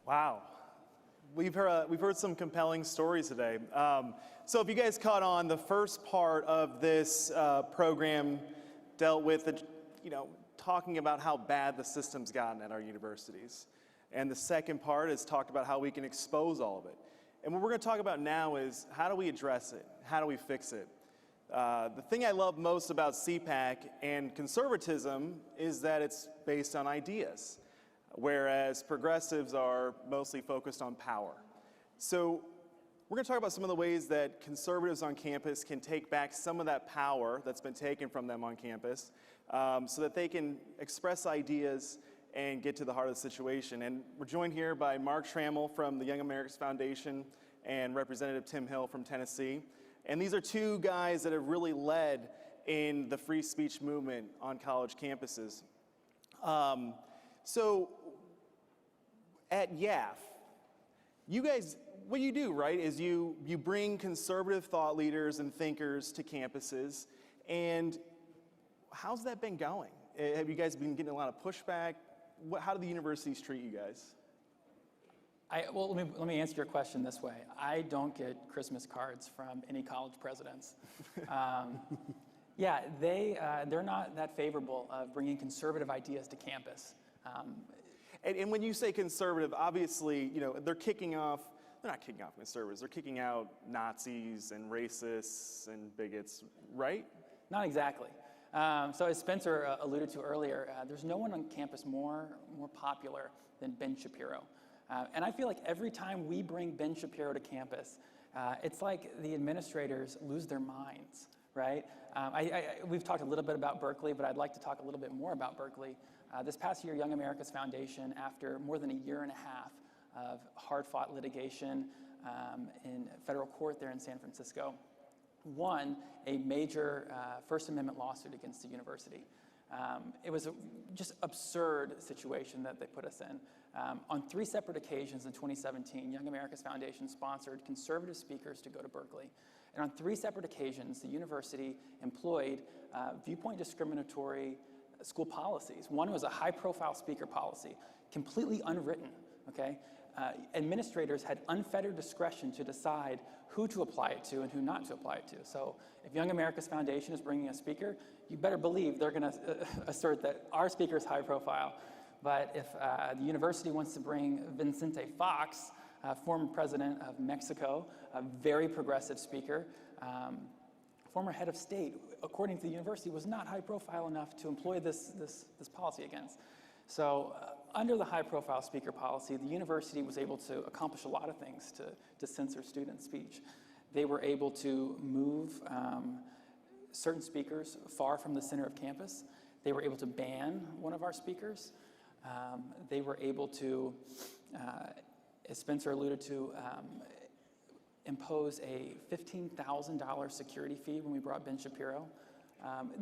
Wow. We've heard some compelling stories today. So if you guys caught on, the first part of this program dealt with, talking about how bad the system's gotten at our universities. And the second part is talked about how we can expose all of it. And what we're going to talk about now is how do we address it? How do we fix it? The thing I love most about CPAC and conservatism is that it's based on ideas, whereas progressives are mostly focused on power. So we're going to talk about some of the ways that conservatives on campus can take back some of that power that's been taken from them on campus so that they can express ideas and get to the heart of the situation. And we're joined here by Mark Trammell from the Young Americans Foundation and Representative Tim Hill from Tennessee. And these are two guys that have really led in the free speech movement on college campuses. So at YAF, you guys, what you do, right, is you bring conservative thought leaders and thinkers to campuses. And how's that been going? Have you guys been getting a lot of pushback? How do the universities treat you guys? Well, let me answer your question this way. I don't get Christmas cards from any college presidents. Yeah, they're not that favorable of bringing conservative ideas to campus. And when you say conservative, obviously, they're not kicking off conservatives, they're kicking out Nazis and racists and bigots, right? Not exactly. So as Spencer alluded to earlier, there's no one on campus more popular than Ben Shapiro. And I feel like every time we bring Ben Shapiro to campus, it's like the administrators lose their minds, right? We've talked a little bit about Berkeley, but I'd like to talk a little bit more about Berkeley. This past year, Young Americans Foundation, after more than a year and a half of hard-fought litigation in federal court there in San Francisco, won a major First Amendment lawsuit against the university. It was a just absurd situation that they put us in. On 3 separate occasions in 2017, Young Americans Foundation sponsored conservative speakers to go to Berkeley. And on 3 separate occasions, the university employed viewpoint discriminatory school policies. One was a high-profile speaker policy, completely unwritten, okay? Administrators had unfettered discretion to decide who to apply it to and who not to apply it to. So if Young Americans Foundation is bringing a speaker, you better believe they're going to assert that our speaker is high profile. But if the university wants to bring Vicente Fox, former president of Mexico, a very progressive speaker, former head of state, according to the university, was not high profile enough to employ this policy against. So under the high-profile speaker policy, the university was able to accomplish a lot of things to censor student speech. They were able to move certain speakers far from the center of campus. They were able to ban one of our speakers. They were able to, as Spencer alluded to, impose a $15,000 security fee when we brought Ben Shapiro.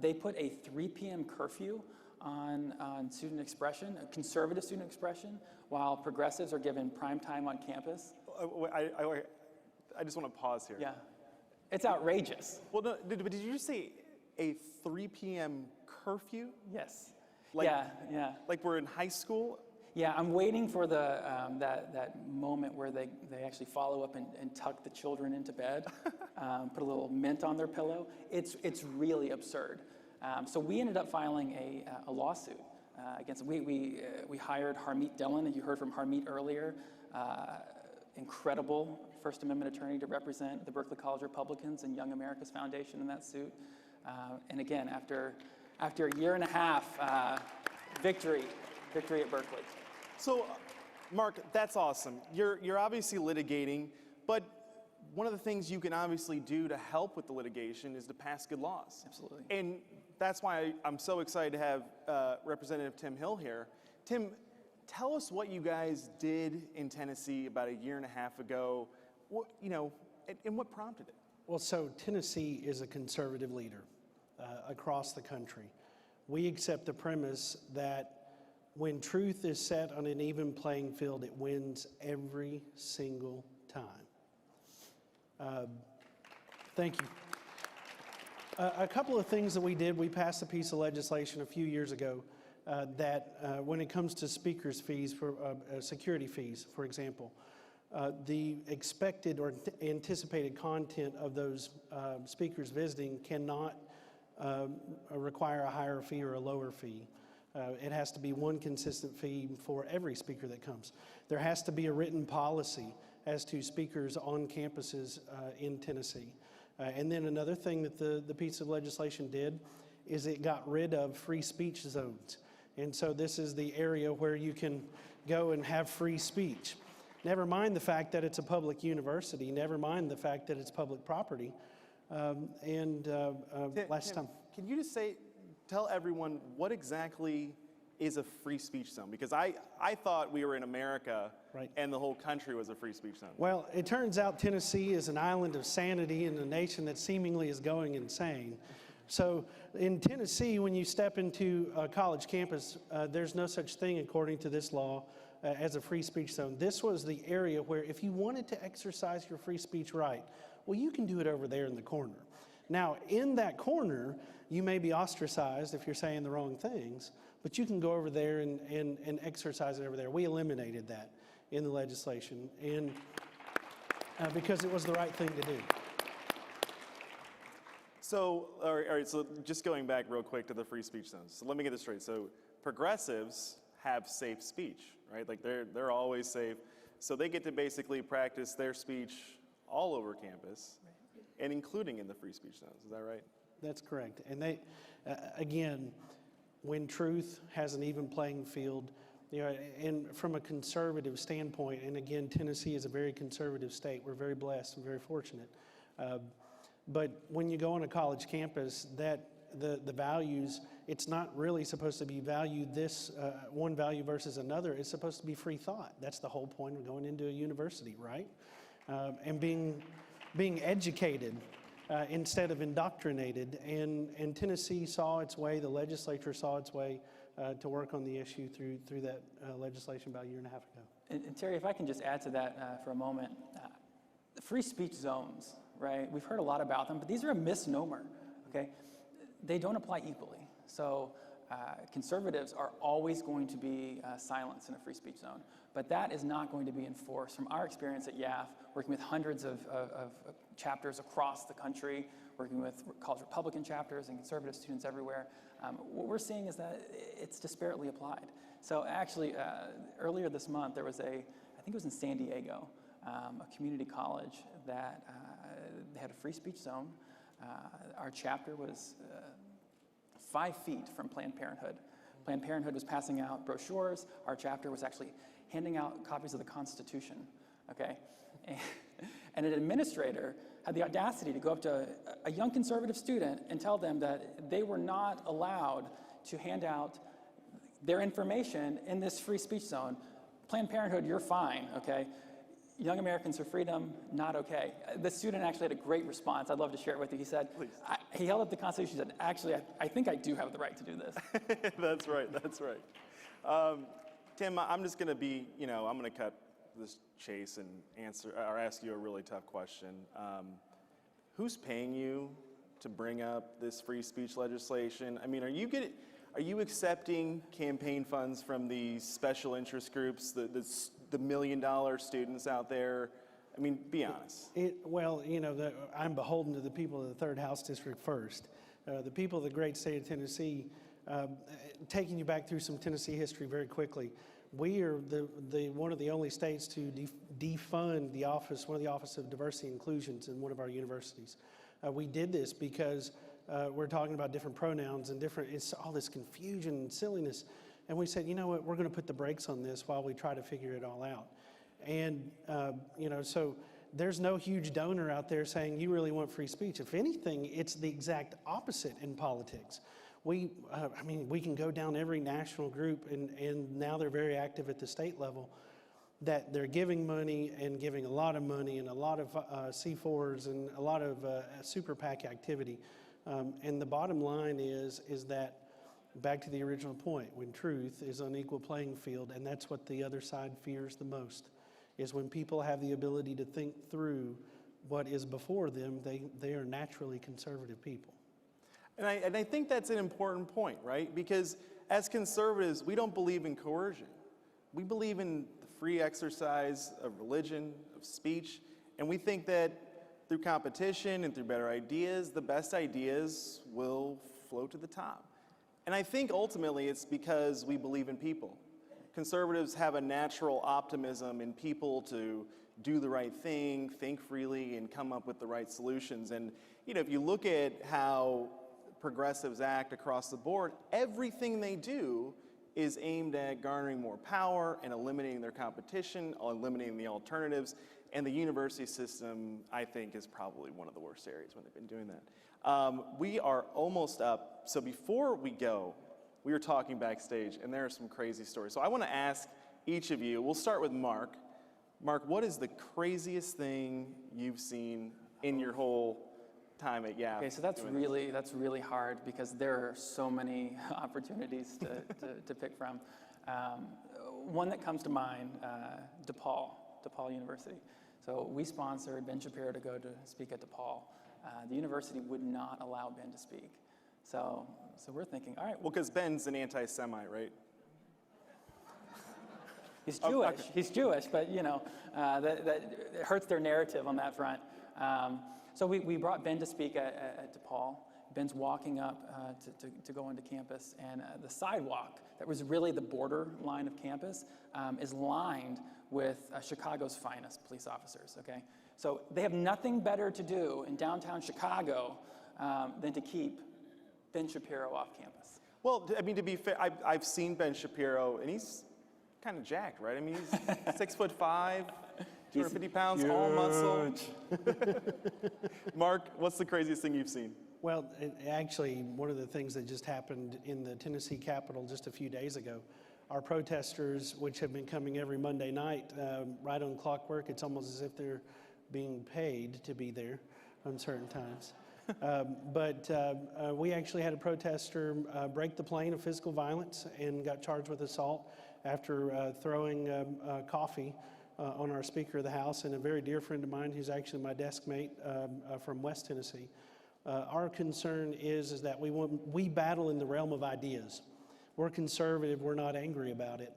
They put a 3 p.m. curfew on student expression, conservative student expression, while progressives are given prime time on campus. I just want to pause here. Yeah, it's outrageous. Well, no, but did you just say a 3 p.m. curfew? Yes. Like, yeah. Like we're in high school? Yeah, I'm waiting for the that moment where they actually follow up and tuck the children into bed, put a little mint on their pillow. It's really absurd. So we ended up filing a lawsuit against. We hired Harmeet Dillon, and you heard from Harmeet earlier. Incredible First Amendment attorney to represent the Berkeley College Republicans and Young Americans Foundation in that suit. And again, after a year and a half, victory at Berkeley. So, Mark, that's awesome. You're obviously litigating, but one of the things you can obviously do to help with the litigation is to pass good laws. Absolutely. And that's why I'm so excited to have Representative Tim Hill here. Tim, tell us what you guys did in Tennessee about a year and a half ago, and what prompted it. Well, so Tennessee is a conservative leader across the country. We accept the premise that when truth is set on an even playing field, it wins every single time. Thank you. A couple of things that we did, we passed a piece of legislation a few years ago that when it comes to speakers' fees for security fees, for example, the expected or anticipated content of those speakers visiting cannot require a higher fee or a lower fee. It has to be one consistent fee for every speaker that comes. There has to be a written policy as to speakers on campuses in Tennessee. And then another thing that the piece of legislation did is it got rid of free speech zones. And so this is the area where you can go and have free speech. Never mind the fact that it's a public university, never mind the fact that it's public property. Last time. Can you just tell everyone what exactly is a free speech zone? Because I thought we were in America, right, and the whole country was a free speech zone. Well, it turns out Tennessee is an island of sanity in a nation that seemingly is going insane. So in Tennessee, when you step into a college campus, there's no such thing, according to this law, as a free speech zone. This was the area where if you wanted to exercise your free speech right, well, you can do it over there in the corner. Now, in that corner, you may be ostracized if you're saying the wrong things, but you can go over there and exercise it over there. We eliminated that in the legislation, and because it was the right thing to do. So, all right, so just going back real quick to the free speech zones. So let me get this straight. So progressives have safe speech, right? Like they're always safe. So they get to basically practice their speech all over campus, and including in the free speech zones. Is that right? That's correct. And they, again, when truth has an even playing field, you know, and from a conservative standpoint, and again, Tennessee is a very conservative state. We're very blessed and very fortunate. But when you go on a college campus, that the values, it's not really supposed to be valued this one value versus another. It's supposed to be free thought. That's the whole point of going into a university, right? And being educated instead of indoctrinated. And Tennessee saw its way, the legislature saw its way to work on the issue through that legislation about a year and a half ago. And Terry, if I can just add to that for a moment, the free speech zones, right? We've heard a lot about them, but these are a misnomer, okay? They don't apply equally. So conservatives are always going to be silenced in a free speech zone, but that is not going to be enforced. From our experience at YAF, working with hundreds of chapters across the country, working with college Republican chapters and conservative students everywhere, what we're seeing is that it's disparately applied. So actually, earlier this month, there was I think it was in San Diego, a community college that they had a free speech zone. Our chapter was 5 feet from Planned Parenthood. Planned Parenthood was passing out brochures. Our chapter was actually handing out copies of the Constitution, okay? And an administrator had the audacity to go up to a young conservative student and tell them that they were not allowed to hand out their information in this free speech zone. Planned Parenthood, you're fine, okay? Young Americans for Freedom, not okay. The student actually had a great response. I'd love to share it with you. He said, he held up the Constitution and said, actually, I think I do have the right to do this. That's right, that's right. Tim, I'm just gonna be, I'm gonna cut this chase and ask you a really tough question. Who's paying you to bring up this free speech legislation? I mean, are you accepting campaign funds from these special interest groups, the $1 million students out there? I mean, be honest. I'm beholden to the people of the 3rd House District first. The people of the great state of Tennessee, taking you back through some Tennessee history very quickly, we are one of the only states to defund one of the Office of Diversity and Inclusions in one of our universities. We did this because we're talking about different pronouns and it's all this confusion and silliness. And we said, you know what, we're going to put the brakes on this while we try to figure it all out. And, so there's no huge donor out there saying you really want free speech. If anything, it's the exact opposite in politics. We can go down every national group, and now they're very active at the state level, that they're giving money and giving a lot of money and a lot of C4s and a lot of super PAC activity. And the bottom line is that, back to the original point, when truth is on equal playing field, and that's what the other side fears the most, is when people have the ability to think through what is before them, they are naturally conservative people. And I think that's an important point, right? Because as conservatives, we don't believe in coercion. We believe in the free exercise of religion, of speech, and we think that through competition and through better ideas, the best ideas will float to the top. And I think ultimately it's because we believe in people. Conservatives have a natural optimism in people to do the right thing, think freely, and come up with the right solutions. And if you look at how progressives act across the board, everything they do is aimed at garnering more power and eliminating their competition, eliminating the alternatives. And the university system, I think, is probably one of the worst areas when they've been doing that. We are almost up. So before we go, we were talking backstage, and there are some crazy stories. So I want to ask each of you, we'll start with Mark. Mark, what is the craziest thing you've seen in your whole time at YAP? Okay, so that's really hard because there are so many opportunities to pick from. One that comes to mind, DePaul University. So we sponsored Ben Shapiro to go to speak at DePaul. The university would not allow Ben to speak. So we're thinking, all right. Well, because Ben's an anti-Semite, right? He's Jewish. Okay. He's Jewish, but that it hurts their narrative on that front. So we brought Ben to speak at DePaul. Ben's walking up to go onto campus, and the sidewalk that was really the border line of campus is lined with Chicago's finest police officers. Okay, so they have nothing better to do in downtown Chicago than to keep Ben Shapiro off campus. Well, I mean, to be fair, I've seen Ben Shapiro, and he's kind of jacked, right? I mean, he's 6'5", 250 pounds, all muscle. Mark, what's the craziest thing you've seen? Well, actually, one of the things that just happened in the Tennessee Capitol just a few days ago, our protesters, which have been coming every Monday night, right on clockwork, it's almost as if they're being paid to be there on certain times. But we actually had a protester break the plane of physical violence and got charged with assault after throwing coffee on our Speaker of the House and a very dear friend of mine who's actually my desk mate from West Tennessee. Our concern is that we battle in the realm of ideas. We're conservative, we're not angry about it,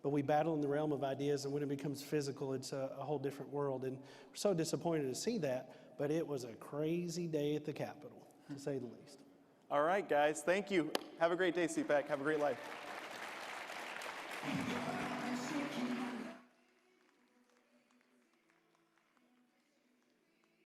but we battle in the realm of ideas, and when it becomes physical, it's a whole different world. And we're so disappointed to see that, but it was a crazy day at the Capitol, to say the least. All right, guys, thank you. Have a great day, CPAC. Have a great life.